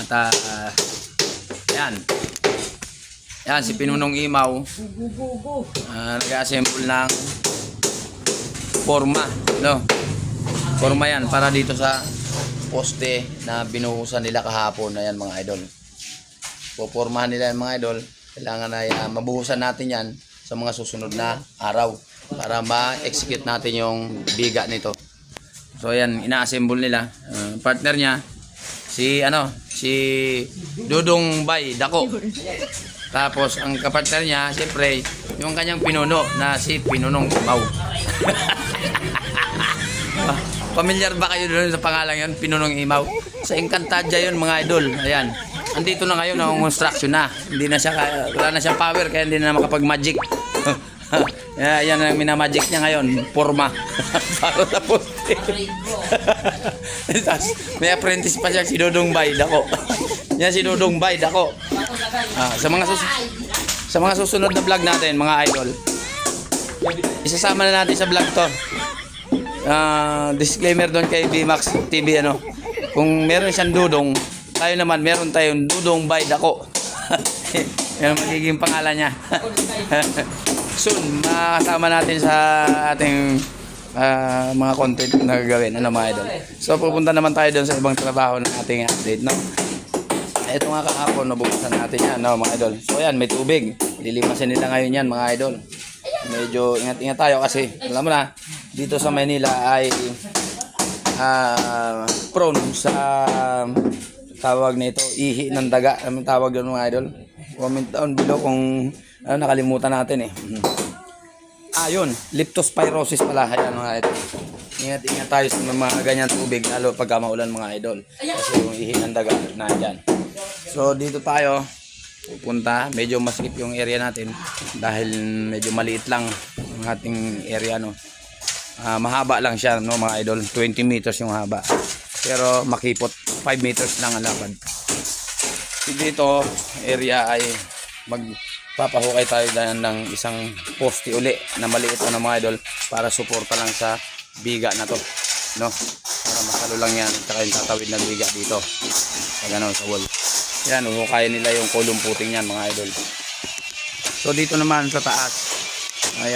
At yan. Yan si Pinunong Imaw. Nag-assemble ng forma, no? Forma yan para dito sa poste na binuhusan nila kahapon. Ayan mga idol. Popormahan nila yan mga idol. Kailangan na mabuhusan natin yan sa mga susunod na araw para ma-execute natin yung biga nito. So ayan, ina-assemble nila. Partner niya si Dudong Bay Dako. Tapos ang kapartner niya siyempre yung kanyang pinuno na si Pinunong Imaw. Pamilyar ba kayo doon sa pangalan yun, Pinunong Imaw? Sa Encantadia yun mga idol. Ayan. Andito na ngayon ang construction na. Hindi na siya, wala na siyang power kaya hindi na makapag-magic. Yan ang minamagic niya ngayon, forma. Para tapos. May apprentice pa siya, si Dudong Bay Dako. Yan si Dudong Bay Dako. Sa mga susunod na vlog natin, mga idol, isasama na natin sa vlog to. Disclaimer doon kay BMAX TV, kung meron siyang dudong, tayo naman meron tayong Dudong Bay Dako. Yan magiging pangalan niya. Soon makasama natin sa ating mga content na gagawin, mga idol. So pupunta naman tayo doon sa ibang trabaho ng ating update, no? Ito nga kahapon nabuksan natin yan, mga idol. So ayan, may tubig. Lilimasin nila ngayon yan, mga idol. Medyo ingat-ingat tayo kasi alam mo na, dito sa Manila ay prone sa tawag na ito, ihi ng daga. Anong tawag doon, mga idol? Comment down below kung nakalimutan natin yun, leptospirosis pala. Ayan mga idol, ingat-ingat tayo sa mga ganyan tubig, lalo pagka maulan, mga idol, kasi yung ihi ng daga nandyan. So dito tayo pupunta, medyo masikip yung area natin dahil medyo maliit lang ang ating area, mahaba lang siya, mga idol, 20 meters yung haba, pero makipot 5 meters lang ang lapad. Dito area ay magpapahukay tayo dyan ng isang poste uli na maliit mga idol para suporta lang sa biga na to, para masalo lang yan, saka yung tatawid na biga dito sa gano'n sa wall. Yan, uhukayan nila yung kulong puting yan, mga idol. So dito naman sa taas ay